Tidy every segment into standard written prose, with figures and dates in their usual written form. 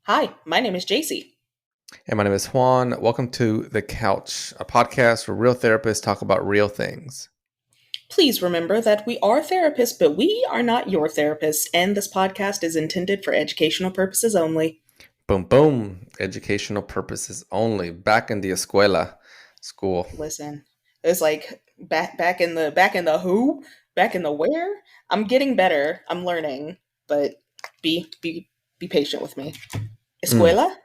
Hi, my name is JC. And my name is Juan. Welcome to The Couch, a podcast where real therapists talk about real things. Please remember that we are therapists, but we are not your therapists, and this podcast is intended for educational purposes only. Boom, boom. Educational purposes only. Back in the escuela, school. Listen, it's like back in the who, back in the where. I'm getting better. I'm learning, but be patient with me. Mm, Escuela?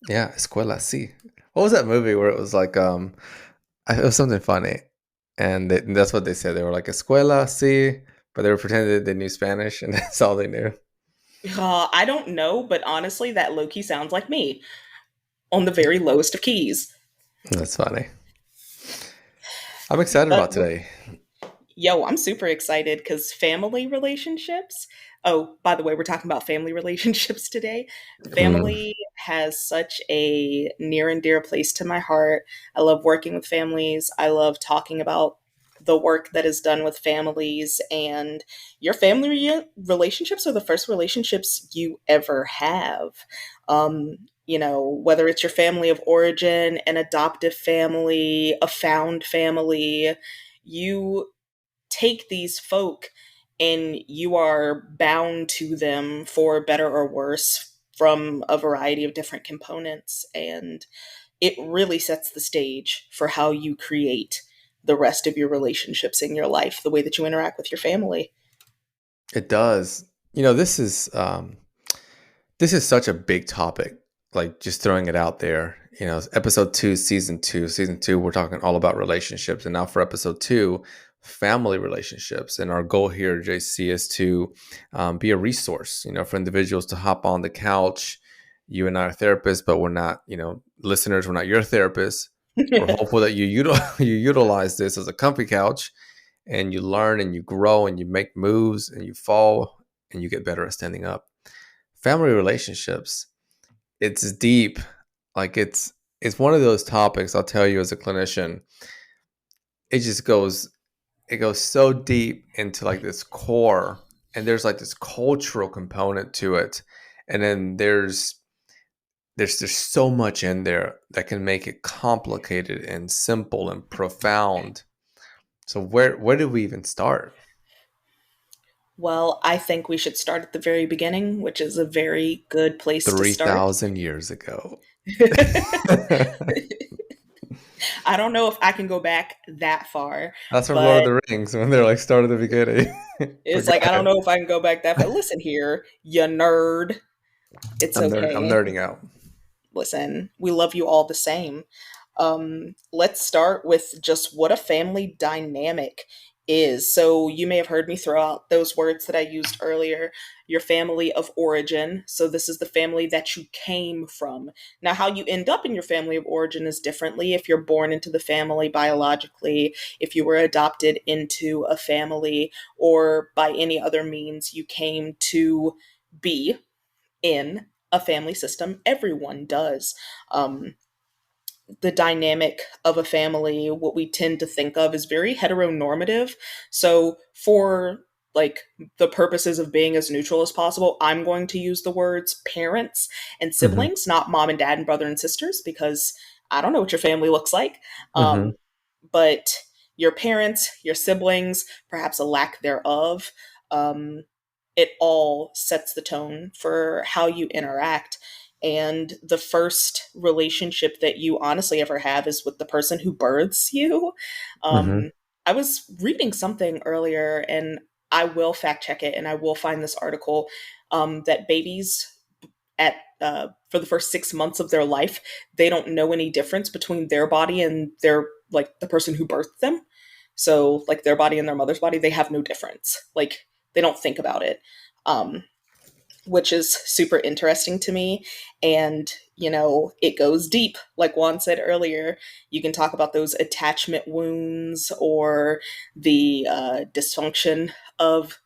yeah, escuela, sí. What was that movie where it was like, it was something funny. And that's what they said. They were like, escuela, sí. But they were pretending that they knew Spanish, and that's all they knew. I don't know, but honestly, that low key sounds like me on the very lowest of keys. That's funny. I'm excited But about today. Yo, I'm super excited because family relationships. Oh, by the way, we're talking about family relationships today. Mm, Family has such a near and dear place to my heart. I love working with families. I love talking about the work that is done with families, and your relationships are the first relationships you ever have. Whether it's your family of origin, an adoptive family, a found family, you take these folk and you are bound to them for better or worse from a variety of different components. And it really sets the stage for how you create the rest of your relationships in your life, the way that you interact with your family. it does. This is such a big topic. Like just throwing it out there. It's episode two, season two. Season two, we're talking all about relationships, and now for episode two, family relationships. And our goal here, JC, is to be a resource. For individuals to hop on the couch. You and I are therapists, but we're not. Listeners, we're not your therapists. We're hopeful that you utilize this as a comfy couch, and you learn and you grow and you make moves and you fall and you get better at standing up. Family relationships, it's deep. Like it's one of those topics, I'll tell you, as a clinician, it goes so deep into like this core, and there's like this cultural component to it, and then there's so much in there that can make it complicated and simple and profound. So where do we even start? Well, I think we should start at the very beginning, which is a very good place to start. 3,000 years ago. I don't know if I can go back that far, That's from Lord of but the Rings when they're like start at the beginning. But it's go like I don't ahead. know if I can go back that far. Listen here, you nerd. It's I'm okay. nerding out. Listen, we love you all the same. Let's start with just what a family dynamic is. So, you may have heard me throw out those words that I used earlier, your family of origin. So, this is the family that you came from. Now, how you end up in your family of origin is differently if you're born into the family biologically, if you were adopted into a family, or by any other means you came to be in a family system. Everyone does. Um, the dynamic of a family, what we tend to think of, is very heteronormative. So, for like the purposes of being as neutral as possible, I'm going to use the words parents and Hmm. siblings, not mom and dad and brother and sisters, because I don't know what your family looks like. Hmm. But your parents, your siblings, perhaps a lack thereof, um, it all sets the tone for how you interact. And the first relationship that you honestly ever have is with the person who births you. Hmm. Um, I was reading something earlier, and I will fact check it and I will find this article, that babies at for the first 6 months of their life, they don't know any difference between their body and their, like, the person who birthed them. So like their body and their mother's body, they have no difference. Like they don't think about it. Um, which is super interesting to me. And, it goes deep. Like Juan said earlier, you can talk about those attachment wounds or the dysfunction of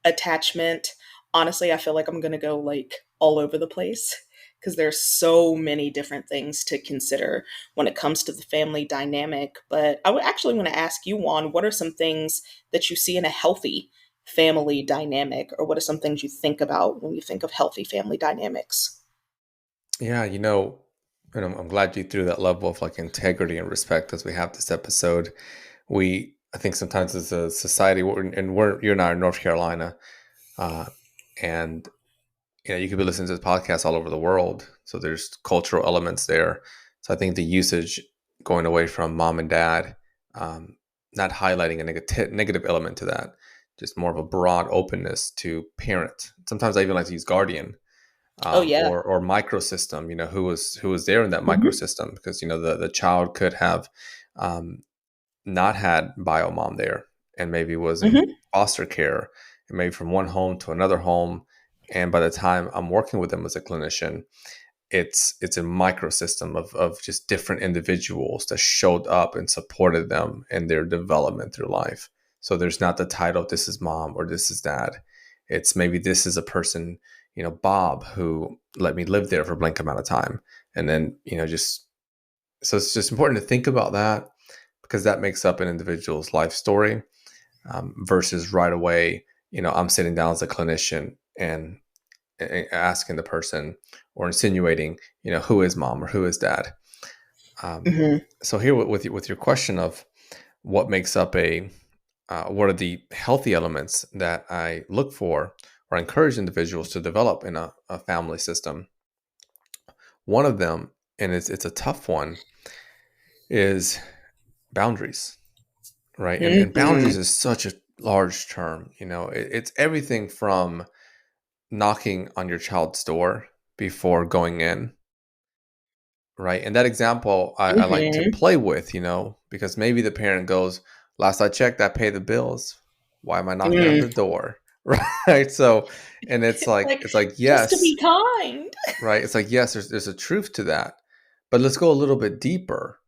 attachment. Honestly, I feel like I'm going to go like all over the place because there's so many different things to consider when it comes to the family dynamic. But I would actually want to ask you, Juan, what are some things that you see in a healthy family dynamic, or what are some things you think about when you think of healthy family dynamics? Yeah, and I'm glad you threw that level of like integrity and respect as we have this episode. I think sometimes as a society, you and I are in North Carolina, uh, and you could be listening to this podcast all over the world. So there's cultural elements there. So I think the usage going away from mom and dad, um, not highlighting a negative element to that, just more of a broad openness to parent. Sometimes I even like to use guardian, Oh yeah. or microsystem. Who was there in that Hmm. microsystem, because the child could have um, not had bio mom there, and maybe was in Hmm. foster care, and maybe from one home to another home. And by the time I'm working with them as a clinician, it's a microsystem of just different individuals that showed up and supported them in their development through life. So there's not the title, this is mom or this is dad. It's maybe this is a person, Bob, who let me live there for a blank amount of time. And then, just so it's just important to think about that, because that makes up an individual's life story, versus right away, I'm sitting down as a clinician and asking the person, or insinuating, who is mom or who is dad. Um, Hmm. so here with your question of what are the healthy elements that I look for or encourage individuals to develop in a family system. One of them, and it's a tough one, is boundaries, right? And Hmm. boundaries is such a large term. It's everything from knocking on your child's door before going in, right? And that example I like to Hmm. play with, because maybe the parent goes, last I checked, I pay the bills. Why am I knocking on Mm. the door? Right. So, and it's like, Like, it's like, just to yes, be kind. right. It's like, yes, there's a truth to that. But let's go a little bit deeper,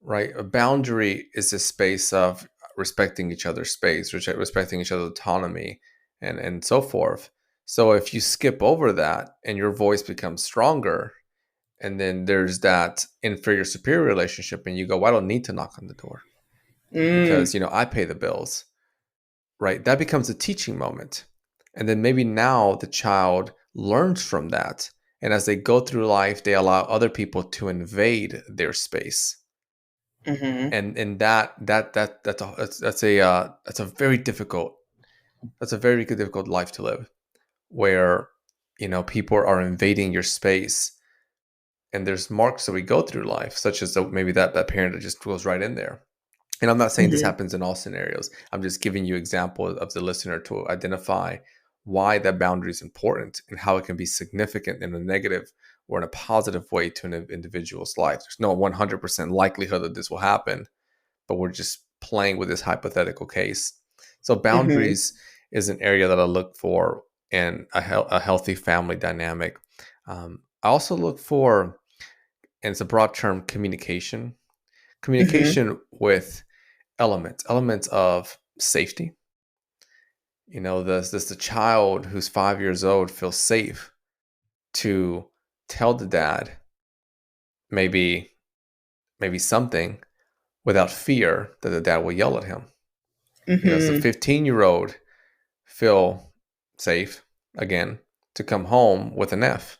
right? A boundary is a space of respecting each other's space, respecting each other's autonomy, and so forth. So if you skip over that and your voice becomes stronger, and then there's that inferior superior relationship, and you go, well, I don't need to knock on the door Mm. because I pay the bills, right? That becomes a teaching moment. And then maybe now the child learns from that, and as they go through life they allow other people to invade their space. Hmm. And that's a very difficult, that's a very difficult life to live, where people are invading your space. And there's marks that we go through life, such as maybe that parent that just goes right in there. And I'm not saying this Hmm. happens in all scenarios. I'm just giving you example of the listener to identify why that boundary is important and how it can be significant in a negative or in a positive way to an individual's life. There's no 100% likelihood that this will happen, but we're just playing with this hypothetical case. So Hmm. boundaries is an area that I look for in a healthy family dynamic. I also look for, and it's a broad term, communication. Hmm. Communication with elements of safety. Does the child who's 5 years old feel safe to tell the dad maybe something without fear that the dad will yell at him? Does the Hmm. 15-year-old feel safe again to come home with an F,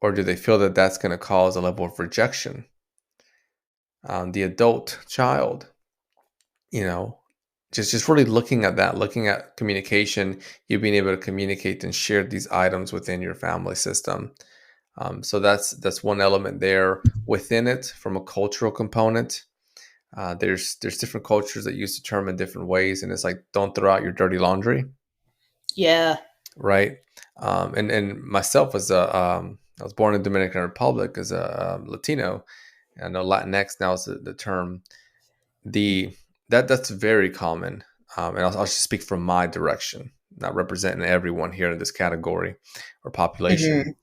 or do they feel that that's going to cause a level of rejection? The adult child, you know just really looking at that, looking at communication, you being able to communicate and share these items within your family system. So that's one element there within it. From a cultural component, there's different cultures that use the term in different ways, and it's like, don't throw out your dirty laundry, Yeah. right? And myself, I was born in Dominican Republic as a Latino. I know Latinx now is the term. The that's very common, and I'll just speak from my direction, not representing everyone here in this category or population.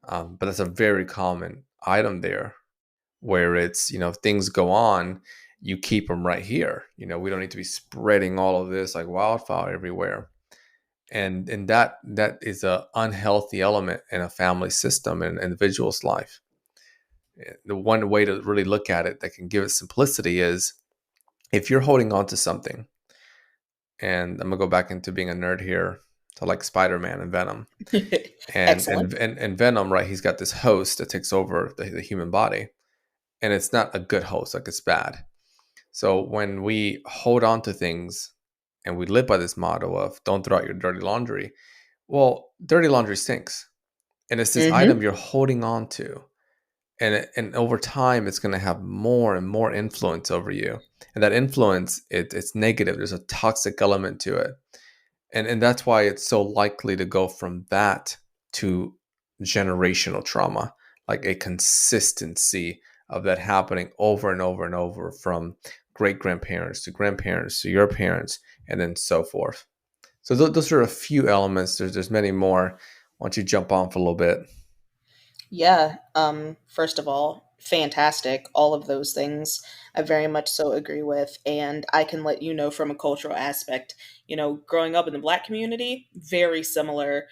Hmm. But that's a very common item there, where it's, if things go on, you keep them right here. We don't need to be spreading all of this like wildfire everywhere. And that is a unhealthy element in a family system and an individual's life. The one way to really look at it that can give it simplicity is, if you're holding on to something, and I'm gonna go back into being a nerd here. So like Spider-Man and Venom. And Excellent. and and Venom, right? He's got this host that takes over the human body, and it's not a good host, like it's bad. So when we hold on to things and we live by this motto of don't throw out your dirty laundry, well, dirty laundry stinks. And it's this item Hmm. you're holding on to. And over time, it's going to have more and more influence over you. And that influence, it's negative. There's a toxic element to it. And that's why it's so likely to go from that to generational trauma, like a consistency of that happening over and over and over from great grandparents to your parents, and then so forth. So those are a few elements. There's many more. Why don't you jump on for a little bit? Yeah, first of all, fantastic. All of those things I very much so agree with. And I can let you know from a cultural aspect, growing up in the Black community, very similar,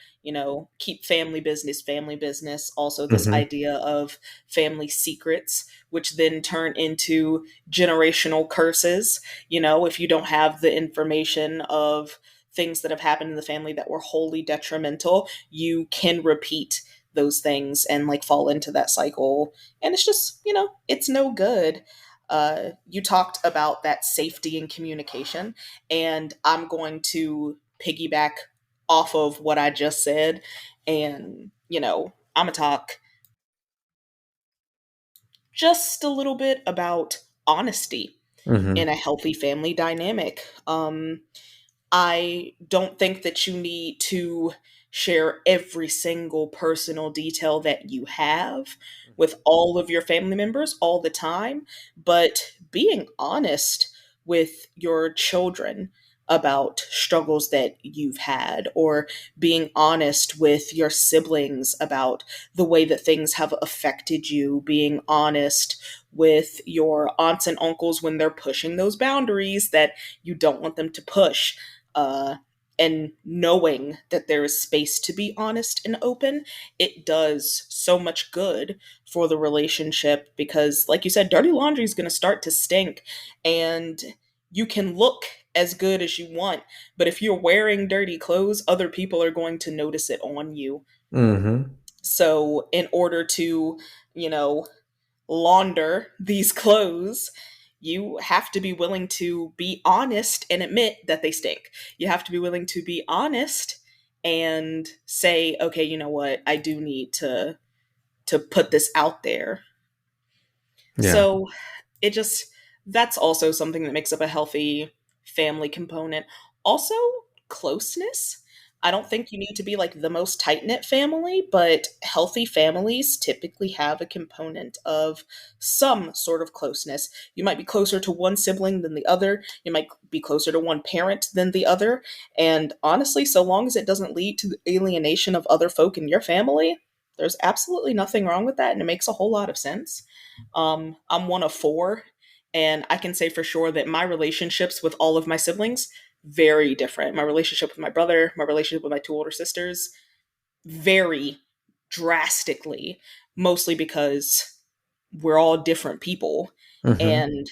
keep family business. Also, this Hmm. idea of family secrets, which then turn into generational curses. If you don't have the information of things that have happened in the family that were wholly detrimental, you can repeat those things and like fall into that cycle, and it's just it's no good. You talked about that safety and communication, and I'm going to piggyback off of what I just said, and I'm gonna talk just a little bit about honesty in Hmm. a healthy family dynamic. I don't think that you need to share every single personal detail that you have with all of your family members all the time, but being honest with your children about struggles that you've had, or being honest with your siblings about the way that things have affected you, being honest with your aunts and uncles when they're pushing those boundaries that you don't want them to push, uh, and knowing that there is space to be honest and open, it does so much good for the relationship because, like you said, dirty laundry is going to start to stink, and you can look as good as you want, but if you're wearing dirty clothes, other people are going to notice it on you. Hmm. So, in order to, you know, launder these clothes, you have to be willing to be honest and admit that they stink. You have to be willing to be honest and say, okay, you know what, I do need to put this out there. Yeah. So it just that's also something that makes up a healthy family component. Also, closeness. I don't think you need to be like the most tight knit family, but healthy families typically have a component of some sort of closeness. You might be closer to one sibling than the other, you might be closer to one parent than the other. And honestly, so long as it doesn't lead to the alienation of other folk in your family, there's absolutely nothing wrong with that. And it makes a whole lot of sense. I'm one of four, and I can say for sure that my relationships with all of my siblings very different. My relationship with my brother, my relationship with my two older sisters, vary drastically, mostly because we're all different people, Hmm. and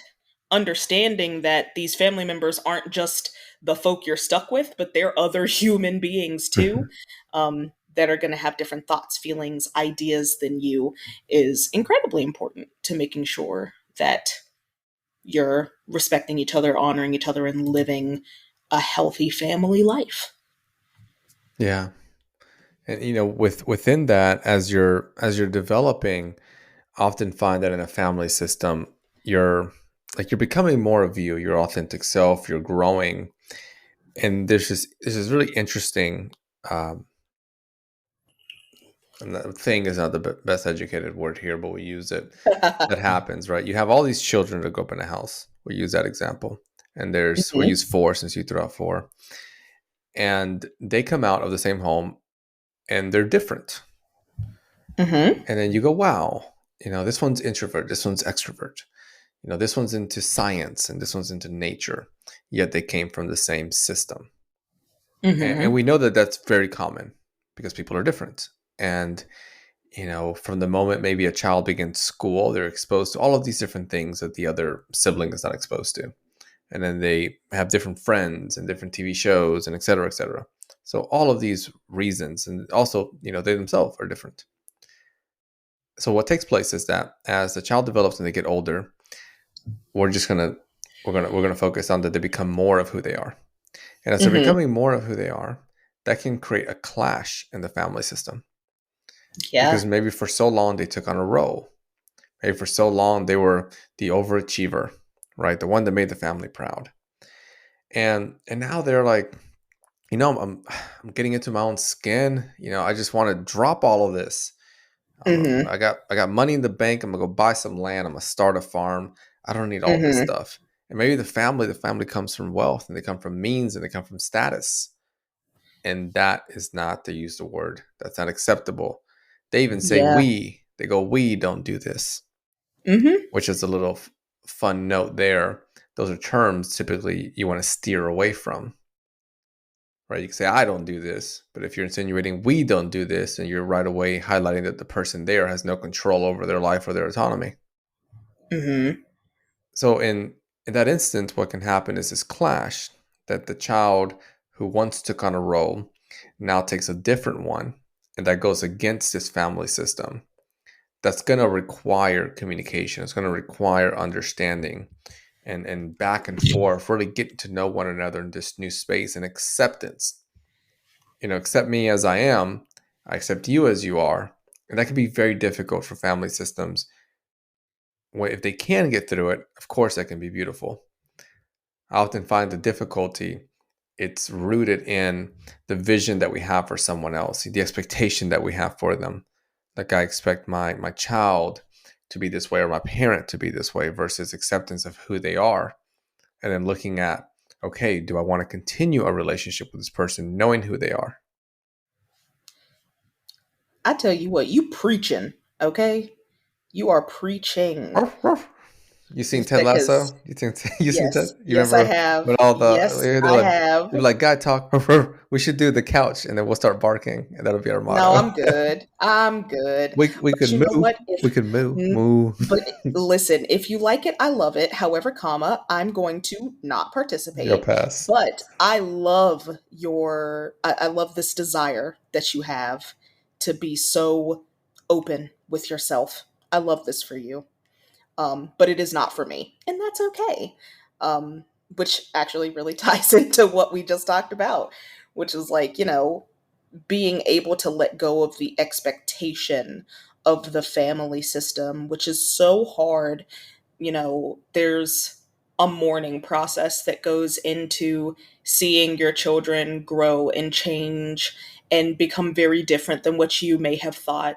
understanding that these family members aren't just the folk you're stuck with, but they're other human beings too, that are going to have different thoughts, feelings, ideas than you is incredibly important to making sure that you're respecting each other, honoring each other, and living a healthy family life. Yeah. And within that, as you're developing, often find that in a family system, you're you're becoming more of your authentic self. You're growing, and this is really interesting. Um, and the thing is not the best educated word here, but we use it. That happens, right? You have all these children that grow up in a house. We use that example, and we'll use Hmm. four since you threw out four, and they come out of the same home, and they're different. Hmm. And then you go, wow, this one's introvert, this one's extrovert. This one's into science and this one's into nature, yet they came from the same system. And Hmm. we know that that's very common because people are different. And, from the moment maybe a child begins school, they're exposed to all of these different things that the other sibling is not exposed to. And then they have different friends and different TV shows and et cetera, et cetera. So all of these reasons, and also, they themselves are different. So what takes place is that as the child develops and they get older, we're just gonna we're gonna focus on that they become more of who they are. And as they're Mm-hmm. becoming more of who they are, that can create a clash in the family system. Because Yeah. maybe for so long they took on a role. Maybe for so long they were the overachiever, right? The one that made the family proud. And now they're like, I'm getting into my own skin. I just want to drop all of this. Mm-hmm. I got money in the bank. I'm gonna go buy some land. I'm gonna start a farm. I don't need all this Mm-hmm. stuff. And maybe the family comes from wealth and they come from means and they come from status. And that is not, to use the word, that's not acceptable. They even say Yeah. they go, we don't do this, Mm-hmm. which is a little fun note there. Those are terms typically you want to steer away from, right? You can say, I don't do this. But if you're insinuating we don't do this, and you're right away highlighting that the person there has no control over their life or their autonomy. Mm-hmm. So in that instance, what can happen is this clash that the child who once took on a role now takes a different one, and that goes against this family system. That's going to require communication. It's going to require understanding and back and forth, really getting to know one another in this new space, and acceptance. Accept me as I am. I accept you as you are. And that can be very difficult for family systems. If they can get through it, of course, that can be beautiful. I often find the difficulty, it's rooted in the vision that we have for someone else, the expectation that we have for them. Like, I expect my child to be this way, or my parent to be this way, versus acceptance of who they are. And then looking at, okay, do I want to continue a relationship with this person knowing who they are? I tell you what, you preaching, okay? You are preaching. Ruff, ruff. You seen Ted Because Lasso? You seen Ted? yes, You yes, I remember have. when all Yes, they're I like, have. they're like, guy talk. Ruff, ruff. We should do the couch, and then we'll start barking, and that'll be our No, motto. I'm good. I'm good. We But could you know moo. what? We could moo Mm, moo. but listen, if you like it, I love it. However, comma, I'm going to not Your participate. pass. But I love I love this desire that you have to be so open with yourself. I love this for you. But it is not for me, and that's okay. Um, which actually really ties into what we just talked about, which is like, being able to let go of the expectation of the family system, which is so hard. There's a mourning process that goes into seeing your children grow and change and become very different than what you may have thought.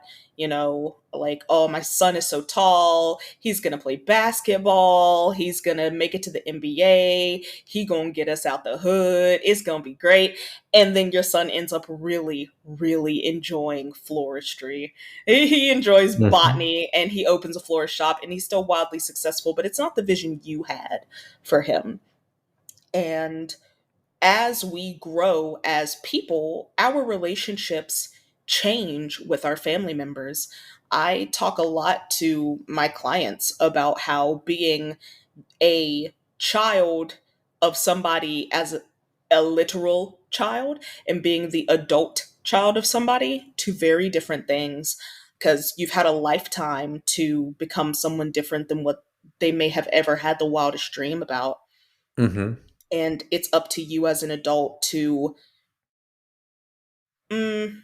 Like, oh, my son is so tall, he's gonna play basketball, he's gonna make it to the NBA, he gonna get us out the hood, it's gonna be great. And then your son ends up really, really enjoying floristry. He enjoys Mhm. botany and he opens a florist shop and he's still wildly successful, but it's not the vision you had for him. And as we grow as people, our relationships change with our family members. I talk a lot to my clients about how being a child of somebody as a literal child and being the adult child of somebody, two very different things, because you've had a lifetime to become someone different than what they may have ever had the wildest dream about. Mhm. And it's up to you as an adult to, mm,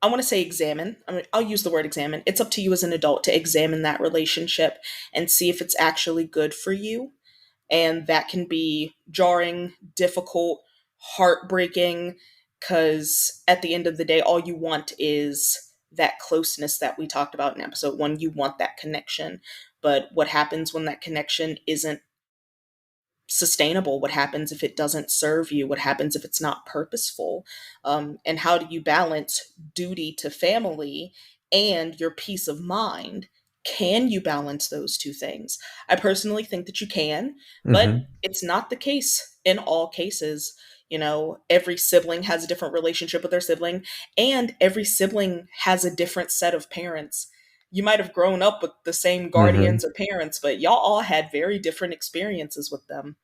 I want to say examine. I'll use the word examine. It's up to you as an adult to examine that relationship and see if it's actually good for you. And that can be jarring, difficult, heartbreaking, because at the end of the day, all you want is that closeness that we talked about in episode one. You want that connection. But what happens when that connection isn't sustainable? What happens if it doesn't serve you? What happens if it's not purposeful? And how do you balance duty to family and your peace of mind? Can you balance those two things? I personally think that you can, but Mhm. it's not the case in all cases. Every sibling has a different relationship with their sibling, and every sibling has a different set of parents. You might have grown up with the same Mhm. guardians or parents, but y'all all had very different experiences with them,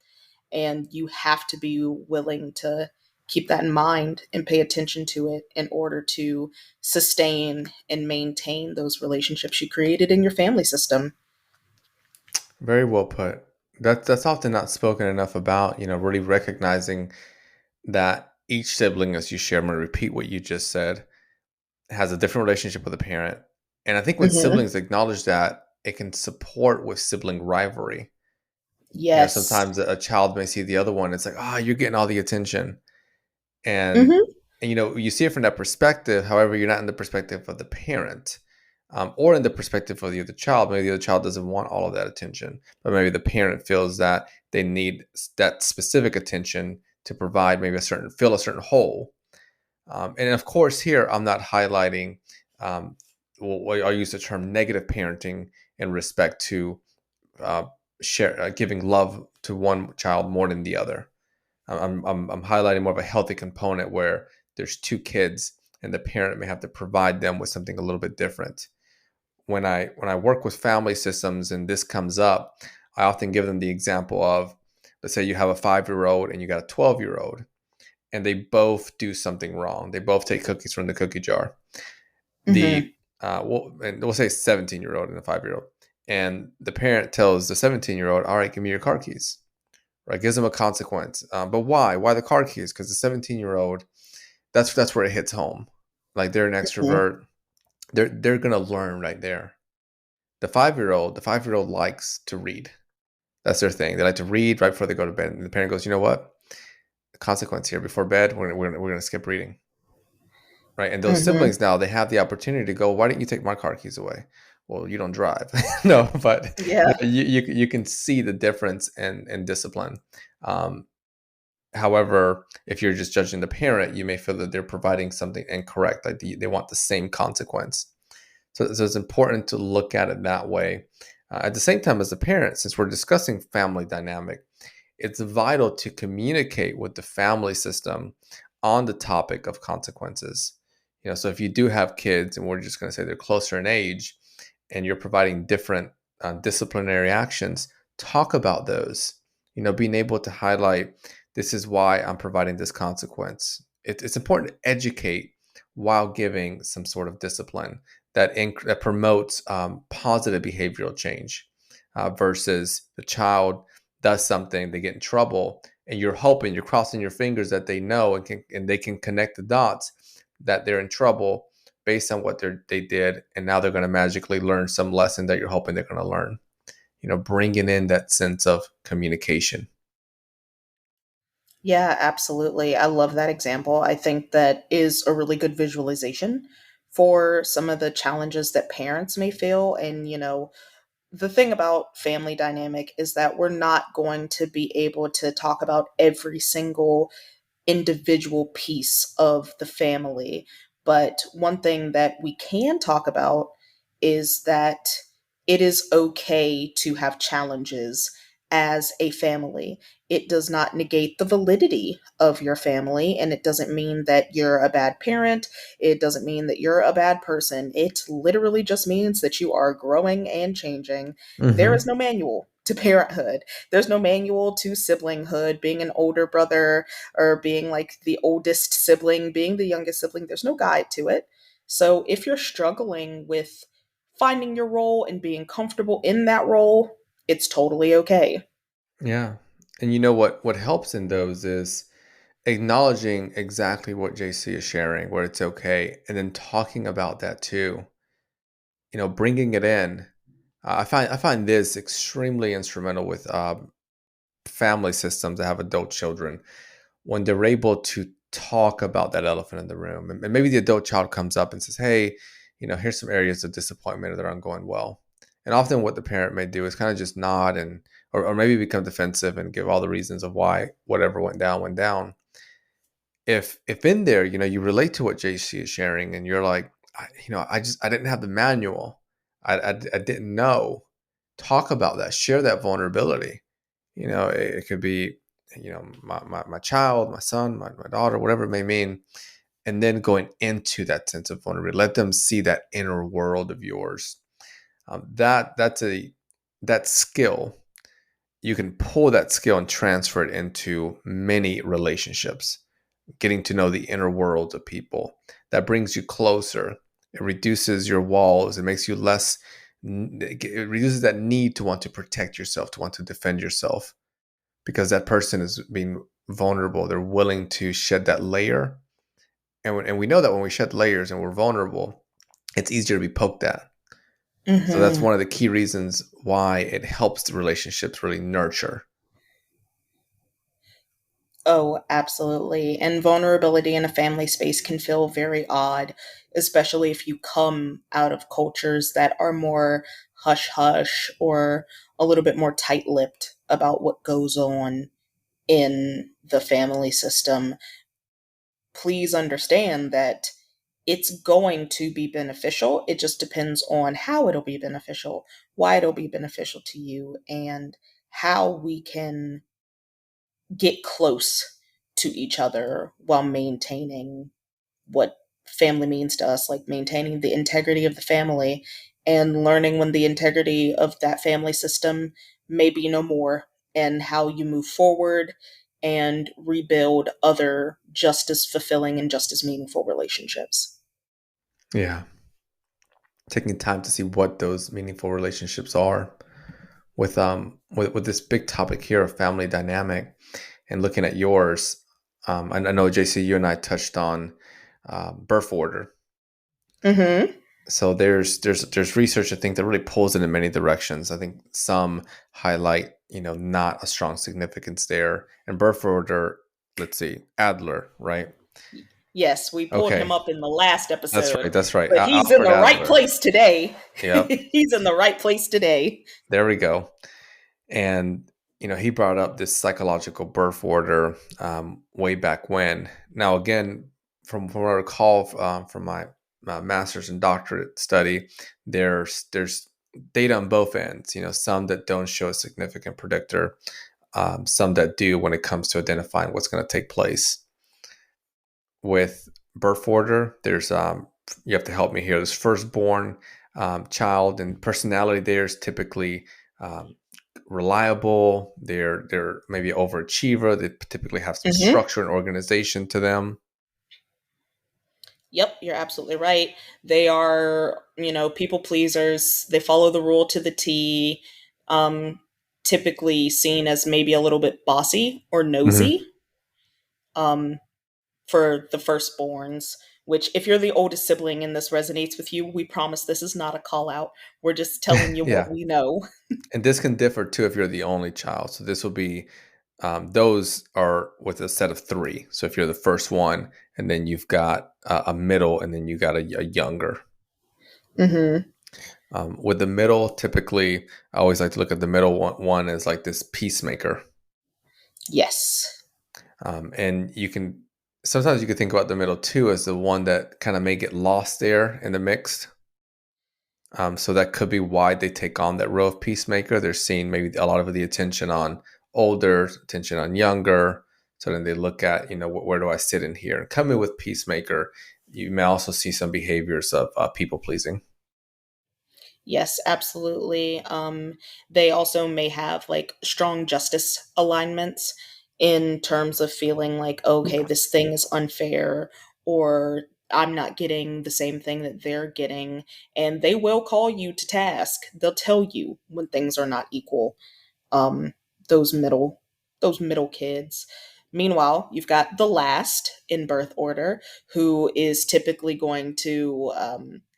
and you have to be willing to keep that in mind and pay attention to it in order to sustain and maintain those relationships you created in your family system. Very well put. That's often not spoken enough about, really recognizing that each sibling, as you share, I'm going to repeat what you just said, has a different relationship with a parent. And I think when Hmm. siblings acknowledge that, it can support with sibling rivalry. Yes. Sometimes a child may see the other one. It's like, you're getting all the attention. And, Hmm. you see it from that perspective. However, you're not in the perspective of the parent, or in the perspective of the other child. Maybe the other child doesn't want all of that attention, but maybe the parent feels that they need that specific attention to provide maybe fill a certain hole. And of course, here I'm not highlighting. I'll use the term negative parenting in respect to uh, giving love to one child more than the other. I'm highlighting more of a healthy component where there's two kids and the parent may have to provide them with something a little bit different. When I work with family systems and this comes up, I often give them the example of, let's say you have a 5-year-old and you got a 12-year-old, and they both do something wrong. They both take cookies from the cookie jar. Hmm. The and we'll say 17-year-old and a 5-year-old, and the parent tells the 17-year-old, "All right, give me your car keys." Right, gives them a consequence. But why? Why the car keys? Because the 17-year-old, that's where it hits home. Like they're an Hmm. extrovert. They're gonna learn right there. The 5-year-old likes to read. That's their thing. They like to read right before they go to bed. And the parent goes, you know what? The consequence here before bed, we're gonna skip reading. Right. And those Hmm. siblings now they have the opportunity to go, why didn't you take my car keys away? Well, you don't drive. No, but Yeah. you can see the difference in discipline. Um, However, if you're just judging the parent, you may feel that they're providing something incorrect, like they want the same consequence. So it's important to look at it that way. At the same time, as a parent, since we're discussing family dynamic, it's vital to communicate with the family system on the topic of consequences. So if you do have kids, and we're just going to say they're closer in age, and you're providing different disciplinary actions, talk about those. Being able to highlight, this is why I'm providing this consequence. It's important to educate while giving some sort of discipline that promotes positive behavioral change, versus the child does something, they get in trouble, and you're crossing your fingers that they know and they can connect the dots that they're in trouble based on what they did, and now they're going to magically learn some lesson that you're hoping they're going to learn. Bringing in that sense of communication. Yeah, absolutely. I love that example. I think that is a really good visualization for some of the challenges that parents may feel. And, the thing about family dynamic is that we're not going to be able to talk about every single individual piece of the family. But one thing that we can talk about is that it is okay to have challenges as a family. It does not negate the validity of your family, and it doesn't mean that you're a bad parent. It doesn't mean that you're a bad person. It literally just means that you are growing and changing. There is Hmm. no manual to parenthood. There's no manual to siblinghood, being an older brother, or being like the oldest sibling, being the youngest sibling. There's no guide to it. So if you're struggling with finding your role and being comfortable in that role, it's totally okay. Yeah. And what helps in those is acknowledging exactly what JC is sharing, where it's okay, and then talking about that too. Bringing it in. I find this extremely instrumental with family systems that have adult children, when they're able to talk about that elephant in the room. And maybe the adult child comes up and says, hey, here's some areas of disappointment that aren't going well. And often what the parent may do is kind of just nod, or maybe become defensive and give all the reasons of why whatever went down went down. If in there, you relate to what JC is sharing, and you're like, I didn't have the manual. I didn't know. Talk about that. Share that vulnerability. It could be, my child, my son, my daughter, whatever it may mean, and then going into that sense of vulnerability. Let them see that inner world of yours. That skill, you can pull that skill and transfer it into many relationships. getting to know the inner world of people. That brings you closer. It reduces your walls. It makes you less, it reduces that need to want to protect yourself, to want to defend yourself, because that person is being vulnerable. They're willing to shed that layer. And we know that when we shed layers and we're vulnerable, it's easier to be poked at. So that's Hmm. one of the key reasons why it helps the relationships really nurture. Oh, absolutely. And vulnerability in a family space can feel very odd, especially if you come out of cultures that are more hush hush or a little bit more tight lipped about what goes on in the family system. Please understand that it's going to be beneficial. It just depends on how it'll be beneficial, why it'll be beneficial to you, and how we can get close to each other while maintaining what family means to us, like maintaining the integrity of the family and learning when the integrity of that family system may be no more, and how you move forward and rebuild other just as fulfilling and just as meaningful relationships. Yeah. Taking time to see what those meaningful relationships are with this big topic here of family dynamic and looking at yours. I know JC, you and I touched on birth order. Mm-hmm. So there's research I think that really pulls it in many directions. I think some highlight not a strong significance there. And birth order, let's see, Adler, right? Yes, we pulled him Okay, up in the last that's episode, right. That's right. but he's in Alfred the right Adler. place today. Yep. He's in the right place today. There we go. And he brought up this psychological birth order way back when. Now, again, from what I recall from my master's and doctorate study, there's data on both ends. Some that don't show a significant predictor, some that do when it comes to identifying what's going to take place with birth order. There's you have to help me here. There's firstborn child, and personality there is typically um, reliable. They're maybe overachiever. They typically have some Mm-hmm. structure and organization to them. Yep, you're absolutely right. They are, people pleasers. They follow the rule to the T. Um, Typically seen as maybe a little bit bossy or Hmm. nosy. Um, for the firstborns, which, if you're the oldest sibling and this resonates with you, we promise this is not a call out. We're just telling you what Yeah, we know. and this can differ too if you're the only child. So this will be those are with a set of three. So if you're the first one, and then you've got a middle, and then you got a younger. Mm-hmm. With the middle, typically, I always like to look at the middle one as like this peacemaker. Yes. And sometimes you can think about the middle too as the one that kind of may get lost there in the mix. So that could be why they take on that role of peacemaker. They're seeing maybe a lot of the attention on older, attention on younger. So then they look at, where do I sit in here? And coming with peacemaker, you may also see some behaviors of people pleasing. Yes, absolutely. They also may have like strong justice alignments in terms of feeling like, okay, this thing is unfair, or I'm not getting the same thing that they're getting. And they will call you to task. They'll tell you when things are not equal. um, those middle those middle kids. Meanwhile, you've got the last in birth order, who is typically going to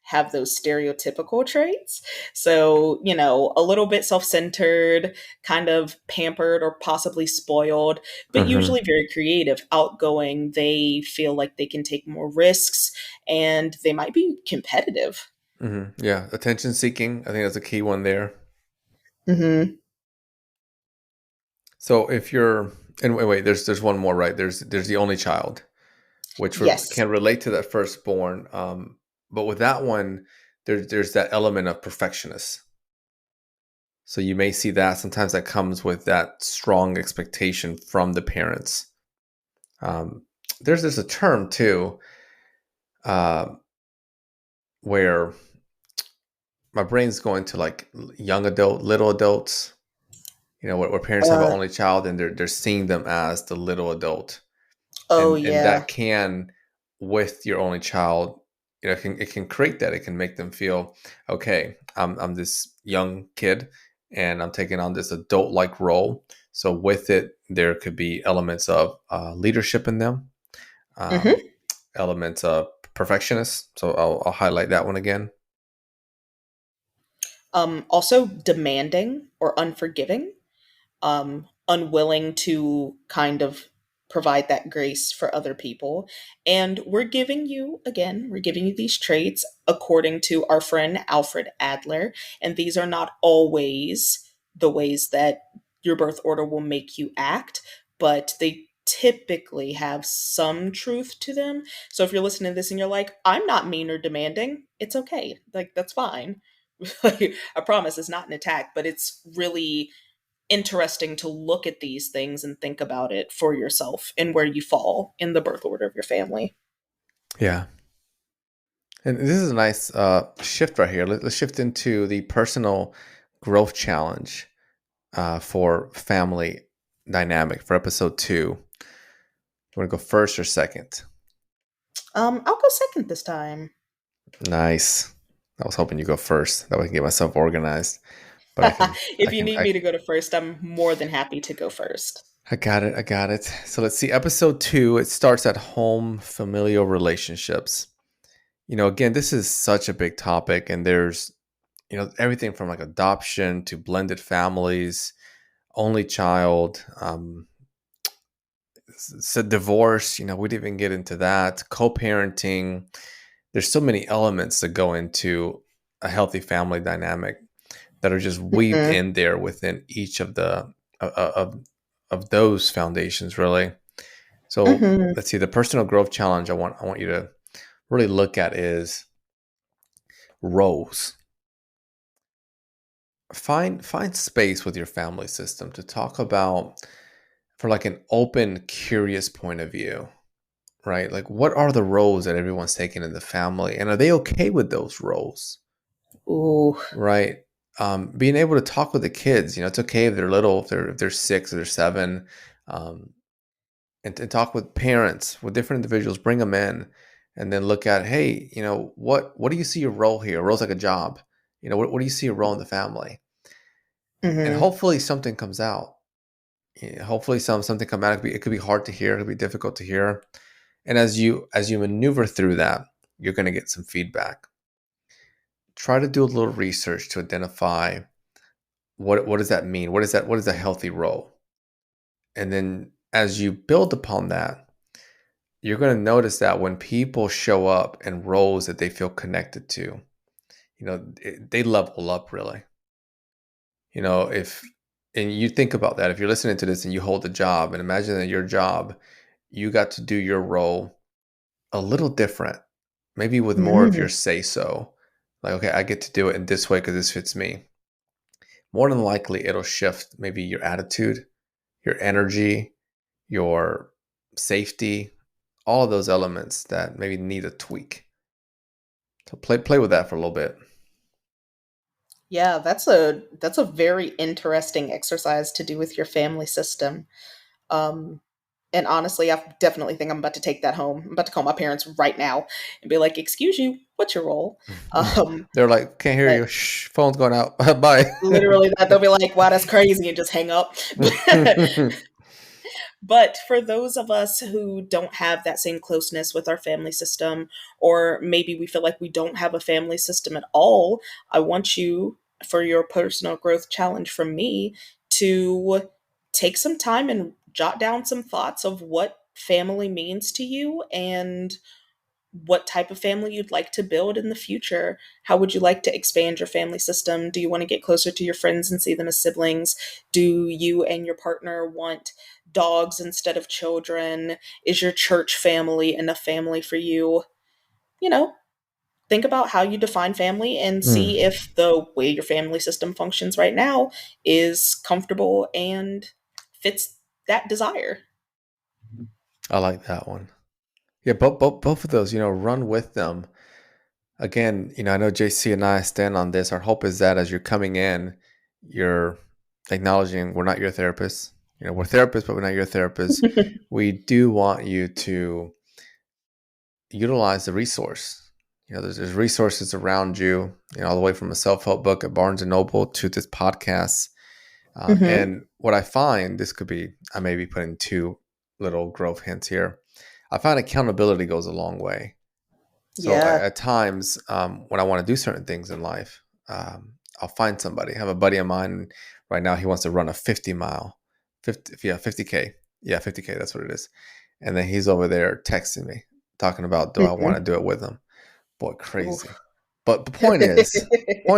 have those stereotypical traits. So, a little bit self centered, kind of pampered or possibly spoiled, but Hmm. usually very creative, outgoing. They feel like they can take more risks, and they might be competitive. Yeah, attention seeking. I think that's a key one there. Hmm. So if you're, and wait, there's one more, right? There's the only child, which Yes. can relate to that firstborn. But with that one, there's that element of perfectionist. So you may see that sometimes that comes with that strong expectation from the parents. Um, there's a term too, uh, where my brain's going to like young adult, little adults. Where parents have an Uh, only child and they're seeing them as the little adult. Oh and yeah. that can, with your only child, it can create that. It can make them feel, okay, I'm this young kid and I'm taking on this adult like role. So with it, there could be elements of leadership in them, um, Hmm. elements of perfectionist. So I'll highlight that one again. Also demanding or unforgiving, unwilling to kind of provide that grace for other people. And we're giving you these traits according to our friend Alfred Adler. And these are not always the ways that your birth order will make you act, but they typically have some truth to them. So if you're listening to this and you're like, I'm not mean or demanding, it's okay. Like, that's fine. Like, I promise it's not an attack, but it's really interesting to look at these things and think about it for yourself and where you fall in the birth order of your family. Yeah. And this is a nice shift right here. Let's shift into the personal growth challenge for family dynamic for episode 2. You want to go first or second? I'll go second this time. Nice. I was hoping you go first. That way I can get myself organized. But I can, I If you can, need me to go to first, I'm more than happy to go first. I got it. I got it. So let's see. Episode 2, it starts at home familial relationships. Again, this is such a big topic, and there's, everything from like adoption to blended families, only child, divorce. We didn't even get into that. Co-parenting. There's so many elements that go into a healthy family dynamic that are just weaved Hmm. in there within each of the of those foundations, really. So Hmm. let's see. The personal growth challenge I want you to really look at is roles. Find space with your family system to talk about, for like an open, curious point of view, right? Like, what are the roles that everyone's taking in the family, and are they okay with those roles, Ooh. right? Being able to talk with the kids, it's okay if they're little, if they're 6 or they're 7, um, and talk with parents, with different individuals, bring them in, and then look at, hey, what do you see your role here? A role's like a job. What do you see your role in the family? And Hmm. hopefully something comes out. Yeah, hopefully something come out. It could be hard to hear. It could be difficult to hear. And as you maneuver through that, you're going to get some feedback. Try to do a little research to identify what does that mean. What is a healthy role? And then as you build upon that, you're going to notice that when people show up in roles that they feel connected to, they level up, really. If and you think about that, if you're listening to this and you hold a job, and imagine that your job, you got to do your role a little different, maybe with more of your Hmm. say so. Like, okay, I get to do it in this way because this fits me. More than likely, it'll shift maybe your attitude, your energy, your safety, all of those elements that maybe need a tweak. So play with that for a little bit. Yeah, that's a very interesting exercise to do with your family system. Um, and honestly, I definitely think I'm about to take that home. I'm about to call my parents right now and be like, "Excuse you, what's your role?" Um, They're like, can't hear but you. Shh, phone's going out. Bye. literally, that they'll be like, "Wow, that's crazy," and just hang up. But for those of us who don't have that same closeness with our family system, or maybe we feel like we don't have a family system at all, I want you, for your personal growth challenge from me, to take some time and jot down some thoughts of what family means to you and what type of family you'd like to build in the future. How would you like to expand your family system? Do you want to get closer to your friends and see them as siblings? Do you and your partner want dogs instead of children? Is your church family enough family for you? You know, think about how you define family and Mm, see if the way your family system functions right now is comfortable and fits that desire. I like that one. Yeah, both of those, run with them. Again, I know JC and I stand on this. Our hope is that as you're coming in, you're acknowledging we're not your therapist. We're therapists, but we're not your therapist. We do want you to utilize the resource. There's resources around you, all the way from a self-help book at Barnes and Noble to this podcast. Hmm. And what I find, this could be, I may be putting two little growth hints here. I find accountability goes a long way. So Yeah. at times, when I want to do certain things in life, I'll find somebody. I have a buddy of mine right now. He wants to run a 50 mile, 50, yeah, 50K. Yeah, 50K. That's what it is. And then he's over there texting me, talking about, do I want to Hmm. do it with him? Boy, Oof. crazy. But the point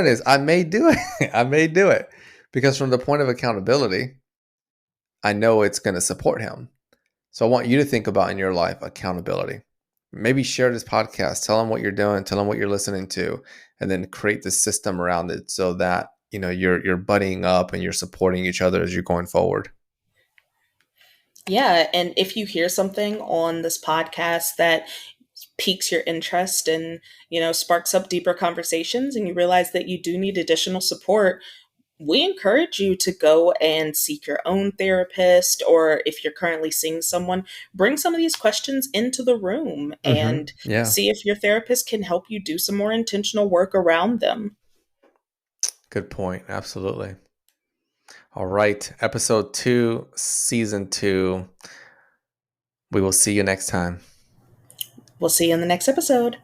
is, I may do it. I may do it because from the point of accountability, I know it's going to support him. So I want you to think about in your life accountability. Maybe share this podcast, tell them what you're doing, tell them what you're listening to, and then create the system around it so that you're buddying up and you're supporting each other as you're going forward. Yeah, and if you hear something on this podcast that piques your interest and, sparks up deeper conversations and you realize that you do need additional support, we encourage you to go and seek your own therapist, or if you're currently seeing someone, bring some of these questions into the room and Yeah, see if your therapist can help you do some more intentional work around them. good point. Absolutely. All right, episode 2, season 2. We will see you next time. We'll see you in the next episode.